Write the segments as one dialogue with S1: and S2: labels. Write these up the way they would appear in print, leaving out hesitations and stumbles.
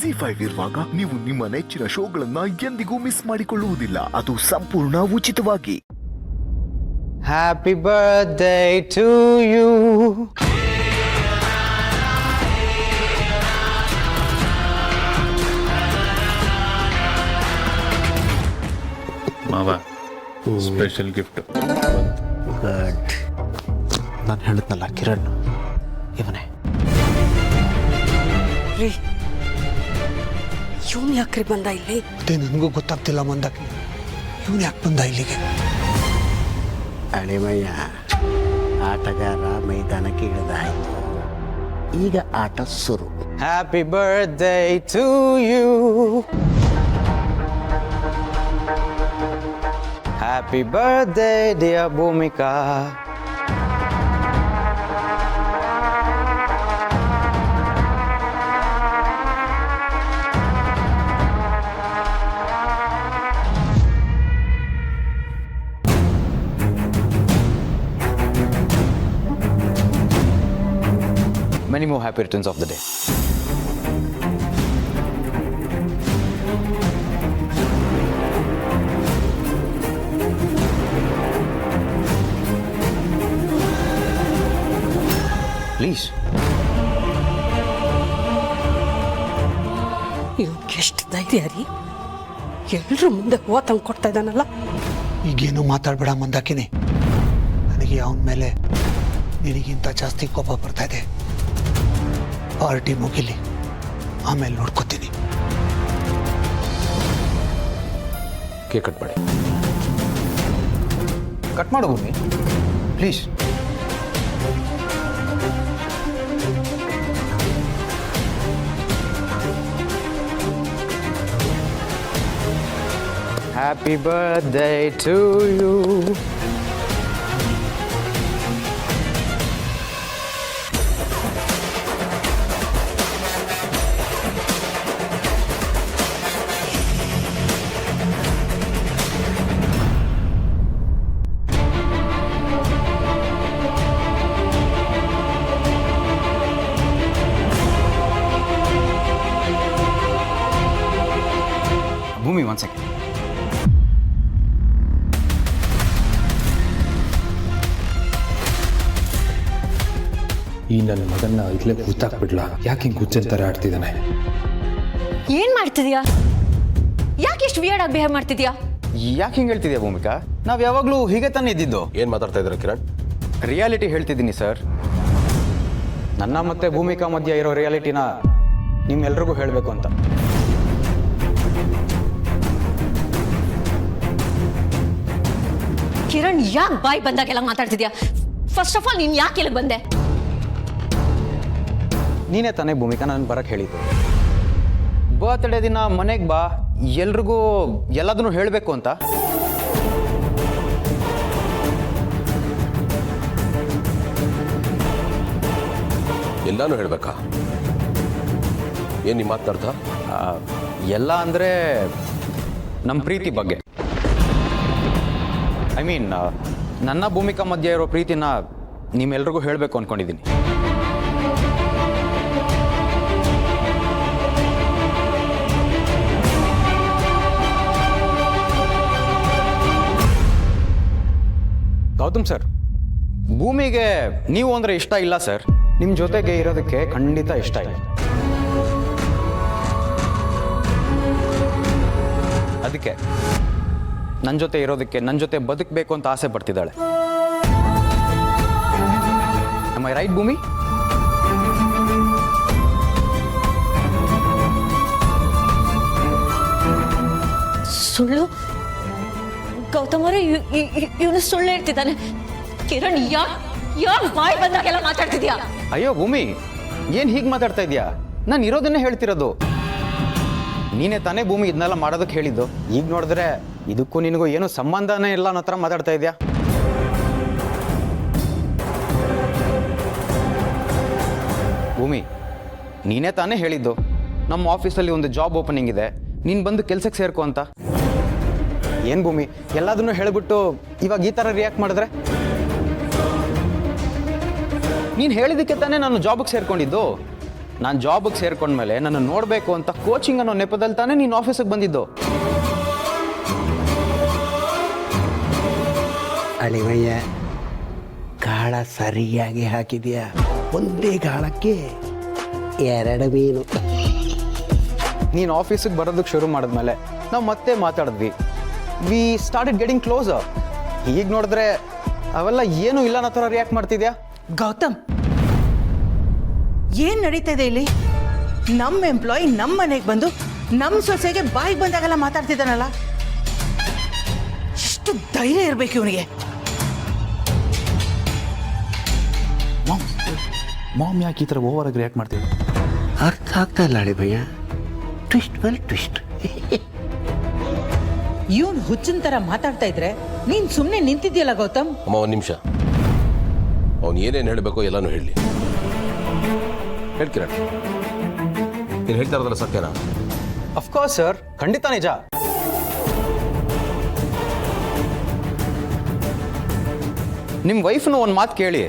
S1: ZEE5 ಇರುವಾಗ ನೀವು ನಿಮ್ಮ ನೆಚ್ಚಿನ ಶೋಗಳನ್ನ ಎಂದಿಗೂ ಮಿಸ್ ಮಾಡಿಕೊಳ್ಳುವುದಿಲ್ಲ. ಅದು ಸಂಪೂರ್ಣ ಉಚಿತವಾಗಿ.
S2: Happy birthday to you.
S3: ಮಾವ ಸ್ಪೆಷಲ್ ಗಿಫ್ಟ್.
S4: ಗುಡ್. ನಾನು ಹೇಳಿದ್ನಲ್ಲ ಕಿರಣ್ ಇವನೇ.
S5: ರೀ ಇವನು ಯಾಕ್ರಿ ಬಂದ ಇಲ್ಲಿ?
S4: ಅದೇ ನನಗೂ ಗೊತ್ತಾಗ್ತಿಲ್ಲ ಮಂದಾಕಿ, ಇವನು ಯಾಕೆ ಬಂದ ಇಲ್ಲಿಗೆ? ಅಳಿಮಯ್ಯ, ಆಟಗಾರ ಮೈದಾನಕ್ಕೆ ಇಳಿದಾಯ್ತು, ಈಗ ಆಟ ಶುರು.
S2: Happy birthday to you. Happy birthday dear Bhoomika. Many more happy returns of the day. Please.
S5: ಇವನ್ಗೆ ಎಷ್ಟು ಧೈರ್ಯ ರೀ, ಎಲ್ರ ಮುಂದೆ ಹೂವ ತಂದು ಕೊಡ್ತಾ ಇದ್ದಾನಲ್ಲ.
S4: ಈಗೇನು ಮಾತಾಡ್ಬೇಡ ಮಂದಾಕಿನಿ, ನನಗೆ ಅವನ ಮೇಲೆ ನಿನಗಿಂತ ಜಾಸ್ತಿ ಕೋಪ ಬರ್ತಾ ಇದೆ. ಪಾರ್ಟಿ ಮುಗಿಲಿ, ಆಮೇಲೆ ನೋಡ್ಕೋತೀನಿ.
S3: ಕೇಕ್ ಕಟ್ ಮಾಡಿ.
S2: ಕಟ್ ಮಾಡು Bhoomi please. Happy birthday to you. Bhoomi ಒಂದು ಸೆಕೆಂಡ್.
S3: ಈ ನನ್ನ ಮಗನ್ನ ಇಲ್ಲೇ ಕೂತಾಕ್ಬಿಡ್ಲಾ? ಯಾಕೆ ಹಿಂಗೆ ಹುಚ್ಚನ್ ಥರ ಆಡ್ತಿದ್ದಾನೆ?
S6: ಏನ್ ಮಾಡ್ತಿದ್ಯಾ? ಯಾಕೆ ಇಷ್ಟು ವಿಯರ್ಡ್ ಆಗಿ ಬಿಹೇವ್ ಮಾಡ್ತಿದ್ಯಾ?
S2: ಯಾಕೆ ಹಿಂಗೆ ಹೇಳ್ತಿದ್ಯಾ ಭೂಮಿಕಾ? ನಾವು ಯಾವಾಗಲೂ ಹೀಗೆ ತಾನೇ ಇದ್ದಿದ್ದು.
S3: ಏನು ಮಾತಾಡ್ತಾ ಇದ್ದಾರೆ ಕಿರಣ್?
S2: ರಿಯಾಲಿಟಿ ಹೇಳ್ತಿದ್ದೀನಿ ಸರ್. ನನ್ನ ಮತ್ತೆ ಭೂಮಿಕಾ ಮಧ್ಯೆ ಇರೋ ರಿಯಾಲಿಟಿನ ನಿಮ್ಮೆಲ್ರಿಗೂ ಹೇಳಬೇಕು ಅಂತ.
S6: ಕಿರಣ್, ಯಾಕೆ ಬಾಯ್ ಬಂದಾಗೆಲ್ಲ ಮಾತಾಡ್ತಿದ್ಯಾ? ಫಸ್ಟ್ ಆಫ್ ಆಲ್ ನೀನ್ ಯಾಕೆ ಇಲ್ಲಿ ಬಂದೆ?
S2: ನೀನೇ ತಾನೇ ಭೂಮಿಕಾ ನಾನು ಬರಕ್ಕೆ ಹೇಳಿದ್ದು. ಬರ್ತ್ಡೇ ದಿನ ಮನೆಗೆ ಬಾ, ಎಲ್ರಿಗೂ ಎಲ್ಲದನ್ನು ಹೇಳಬೇಕು ಅಂತ.
S7: ಎಲ್ಲಾನು ಹೇಳ್ಬೇಕಾ? ಏನು ನಿಮ್ಮ ಮಾತನಾಡ್ತಾ?
S2: ಎಲ್ಲ ಅಂದರೆ ನಮ್ಮ ಪ್ರೀತಿ ಬಗ್ಗೆ. ಐ ಮೀನ್ ನನ್ನ ಭೂಮಿಕಾ ಮಧ್ಯೆ ಇರೋ ಪ್ರೀತಿನ ನಿಮ್ಮೆಲ್ರಿಗೂ ಹೇಳಬೇಕು ಅಂದ್ಕೊಂಡಿದ್ದೀನಿ. ಗೌತಮ್ ಸರ್, ಭೂಮಿಗೆ ನೀವು ಅಂದರೆ ಇಷ್ಟ ಇಲ್ಲ ಸರ್. ನಿಮ್ಮ ಜೊತೆಗೆ ಇರೋದಕ್ಕೆ ಖಂಡಿತ ಇಷ್ಟ ಇಲ್ಲ. ಅದಕ್ಕೆ ನನ್ನ ಜೊತೆ ಇರೋದಕ್ಕೆ, ನನ್ನ ಜೊತೆ ಬದುಕಬೇಕು ಅಂತ ಆಸೆ ಪಡ್ತಿದ್ದಾಳೆ. Am I right, ಭೂಮಿ?
S6: ಸುಳ್ಳು? ಗೌತಮ್ ಅವರು ಇವನು ಸುಳ್ಳು ಹೇಳ್ತಿದ್ದಾನೆ. ಕಿರಣ್, ಯಾಕೆ ಬಾಯ್ ಬಂದಾಗೆಲ್ಲ ಮಾತಾಡ್ತಿದ್ಯಾ?
S2: ಅಯ್ಯೋ ಭೂಮಿ, ಏನು ಹೀಗೆ ಮಾತಾಡ್ತಾ ಇದೆಯಾ? ನಾನು ಇರೋದನ್ನೇ ಹೇಳ್ತಿರೋದು. ನೀನೇ ತಾನೇ ಭೂಮಿ ಇದನ್ನೆಲ್ಲ ಮಾಡೋದಕ್ಕೆ ಹೇಳಿದ್ದು. ಈಗ ನೋಡಿದ್ರೆ ಇದಕ್ಕೂ ನಿನಗೂ ಏನೂ ಸಂಬಂಧನೇ ಇಲ್ಲ ಅನ್ನೋ ಥರ ಮಾತಾಡ್ತಾ ಇದೆಯಾ? ಭೂಮಿ, ನೀನೇ ತಾನೇ ಹೇಳಿದ್ದು ನಮ್ಮ ಆಫೀಸಲ್ಲಿ ಒಂದು ಜಾಬ್ ಓಪನಿಂಗ್ ಇದೆ, ನೀನು ಬಂದು ಕೆಲಸಕ್ಕೆ ಸೇರ್ಕೊ ಅಂತ. ಏನು ಭೂಮಿ, ಎಲ್ಲದನ್ನೂ ಹೇಳಿಬಿಟ್ಟು ಇವಾಗ ಈ ಥರ ರಿಯಾಕ್ಟ್ ಮಾಡಿದ್ರೆ? ನೀನು ಹೇಳಿದ್ದಕ್ಕೆ ತಾನೇ ನಾನು ಜಾಬಿಗೆ ಸೇರ್ಕೊಂಡಿದ್ದು. ನಾನು ಜಾಬಿಗೆ ಸೇರ್ಕೊಂಡ್ಮೇಲೆ ನನ್ನ ನೋಡಬೇಕು ಅಂತ ಕೋಚಿಂಗ್ ಅನ್ನೋ ನೆಪದಲ್ಲಿ ತಾನೇ ನೀನು ಆಫೀಸಿಗೆ ಬಂದಿದ್ದು.
S8: ಅಳಿವಯ್ಯ, ಗಾಳ ಸರಿಯಾಗಿ ಹಾಕಿದ್ಯಾ. ಒಂದೇ ಗಾಳಕ್ಕೆ 2 ಮೀನು.
S2: ನೀನು ಆಫೀಸಿಗೆ ಬರೋದಕ್ಕೆ ಶುರು ಮಾಡಿದ್ಮೇಲೆ ನಾವು ಮತ್ತೆ ಮಾತಾಡಿದ್ವಿ. We started getting closer. ಈಗ ನೋಡಿದ್ರೆ ಅವೆಲ್ಲ ಏನೂ ಇಲ್ಲ ಅನ್ನೋ ಥರ ರಿಯಾಕ್ಟ್ ಮಾಡ್ತಿದ್ಯಾ.
S9: ಗೌತಮ್, ಏನ್ ನಡೀತಾ ಇದೆ ಇಲ್ಲಿ? ನಮ್ಮ ಎಂಪ್ಲಾಯಿ ನಮ್ಮ ಮನೆಗೆ ಬಂದು ನಮ್ಮ ಸೊಸೆಗೆ ಬಾಯಿಗೆ ಬಂದಾಗೆಲ್ಲ ಮಾತಾಡ್ತಿದ್ದಾನಲ್ಲ, ಎಷ್ಟು ಧೈರ್ಯ ಇರಬೇಕು ಇವನಿಗೆ.
S3: ಮಾಮ್ ಯಾಕೆ ಈ ಥರ ಓವರ್ ಆಗಿ ರಿಯಾಕ್ಟ್ ಮಾಡ್ತೀವಿ?
S8: ಅರ್ಥ ಆಗ್ತಾ ಇಲ್ಲ ಅಳಿವಯ್ಯ. ಟ್ವಿಸ್ಟ್ ಮೇಲೆ ಟ್ವಿಸ್ಟ್.
S9: ಇವನ್ ಹುಚ್ಚಿನ ತರ ಮಾತಾಡ್ತಾ ಇದ್ರೆ ನೀನ್ ಸುಮ್ಮನೆ ನಿಂತಿದ್ಯಲ್ಲ ಗೌತಮ್.
S7: ಅಮ್ಮ, ಒಂದು ನಿಮಿಷ. ಅವನು ಏನೇನು ಹೇಳಬೇಕೋ ಎಲ್ಲಾನು ಹೇಳಿ. ಹೇಳ್ಕಿರ, ನೀನು ಹೇಳ್ತಾ ಇರೋದಲ್ಲ ಸತ್ಯನಾ?
S2: ಅಫ್ಕೋರ್ಸ್ ಸರ್, ಖಂಡಿತ ನಿಜ. ನಿಮ್ಮ ವೈಫ್ನು ಒಂದು ಮಾತು ಕೇಳಿ,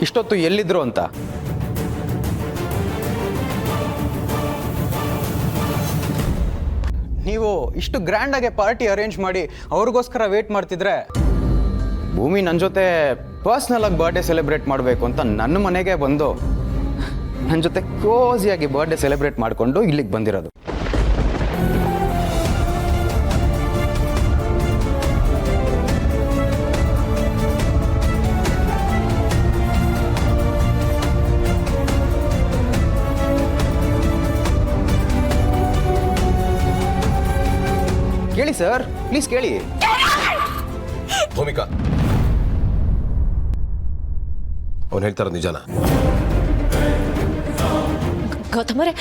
S2: ಇಷ್ಟೊತ್ತು ಎಲ್ಲಿದ್ರು ಅಂತ. ನೀವು ಇಷ್ಟು ಗ್ರ್ಯಾಂಡಾಗಿ ಪಾರ್ಟಿ ಅರೇಂಜ್ ಮಾಡಿ ಅವ್ರಿಗೋಸ್ಕರ ವೇಟ್ ಮಾಡ್ತಿದ್ರೆ, ಭೂಮಿ ನನ್ನ ಜೊತೆ ಪರ್ಸ್ನಲ್ ಆಗಿ ಬರ್ಡೇ ಸೆಲೆಬ್ರೇಟ್ ಮಾಡಬೇಕು ಅಂತ ನನ್ನ ಮನೆಗೆ ಬಂದು ನನ್ನ ಜೊತೆ ಕ್ಲೋಸಿಯಾಗಿ ಬರ್ಡೇ ಸೆಲೆಬ್ರೇಟ್ ಮಾಡಿಕೊಂಡು ಇಲ್ಲಿಗೆ ಬಂದಿರೋದು. ಕೇಳಿ ಸರ್, ಪ್ಲೀಸ್ ಕೇಳಿ.
S7: ಭೂಮಿಕಾ, ಅವನು ಹೇಳ್ತಾ ಇರೋದು ನಿಜಾನ?
S6: ಗೌತಮರೇ,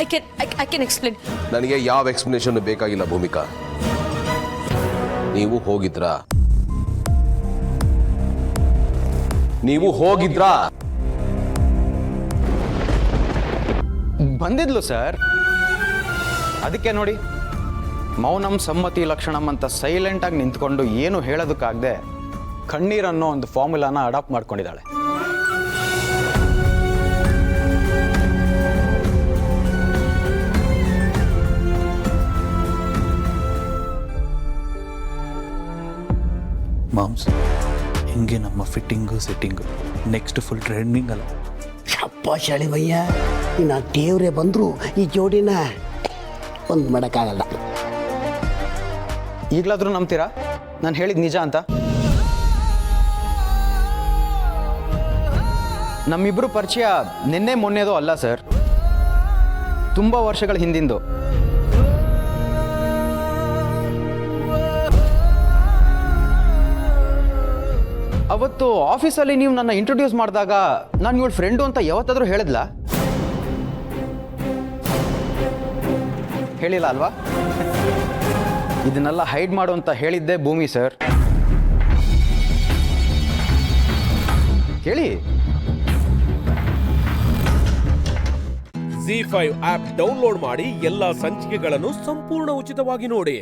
S6: ಐ ಕ್ಯಾನ್ ಎಕ್ಸ್ಪ್ಲೇನ್.
S7: ನನಗೆ ಯಾವ ಎಕ್ಸ್ಪ್ಲನೇಷನ್ ಬೇಕಾಗಿಲ್ಲ ಭೂಮಿಕಾ. ನೀವು ಹೋಗಿದ್ರಾ?
S2: ಬಂದಿದ್ಲು ಸರ್. ಅದಕ್ಕೆ ನೋಡಿ, ಮೌನಂ ಸಮ್ಮತಿ ಲಕ್ಷಣಂ ಅಂತ ಸೈಲೆಂಟಾಗಿ ನಿಂತ್ಕೊಂಡು ಏನು ಹೇಳೋದಕ್ಕಾಗದೆ ಕಣ್ಣೀರನ್ನೋ ಒಂದು ಫಾರ್ಮುಲಾನ ಅಡಾಪ್ಟ್ ಮಾಡ್ಕೊಂಡಿದ್ದಾಳೆ.
S3: ಮಾಮ್ಸ್, ಹಿಂಗೆ ನಮ್ಮ fitting setting next full trending ಅಲ್ಲ?
S8: ಶಬ್ಬಾಷ್ ಅಳಿವಯ್ಯ. ಇನ್ನು ದೇವ್ರೆ ಬಂದರೂ ಈ ಜೋಡಿನ ಒಂದು ಮಾಡೋಕ್ಕಾಗಲ್ಲ.
S2: ಈಗಲಾದರೂ ನಂಬ್ತೀರಾ ನಾನು ಹೇಳಿದ ನಿಜ ಅಂತ? ನಮ್ಮಿಬ್ಬರು ಪರಿಚಯ ನಿನ್ನೆ ಮೊನ್ನೆದೋ ಅಲ್ಲ ಸರ್, ತುಂಬ ವರ್ಷಗಳ ಹಿಂದಿಂದು. ಅವತ್ತು ಆಫೀಸಲ್ಲಿ ನೀವು ನನ್ನ ಇಂಟ್ರೊಡ್ಯೂಸ್ ಮಾಡಿದಾಗ ನಾನು ಇವಳ ಫ್ರೆಂಡು ಅಂತ ಯಾವತ್ತಾದರೂ ಹೇಳಿದ್ಲಾ? ಹೇಳಿಲ್ಲ ಅಲ್ವಾ? ಇದನ್ನೆಲ್ಲ ಹೈಡ್ ಮಾಡು ಅಂತ ಹೇಳಿದ್ದೆ ಭೂಮಿ ಸರ್. ಕೇಳಿ.
S10: ZEE5 ಆಪ್ ಡೌನ್ಲೋಡ್ ಮಾಡಿ ಎಲ್ಲಾ ಸಂಚಿಕೆಗಳನ್ನು ಸಂಪೂರ್ಣ ಉಚಿತವಾಗಿ ನೋಡಿ.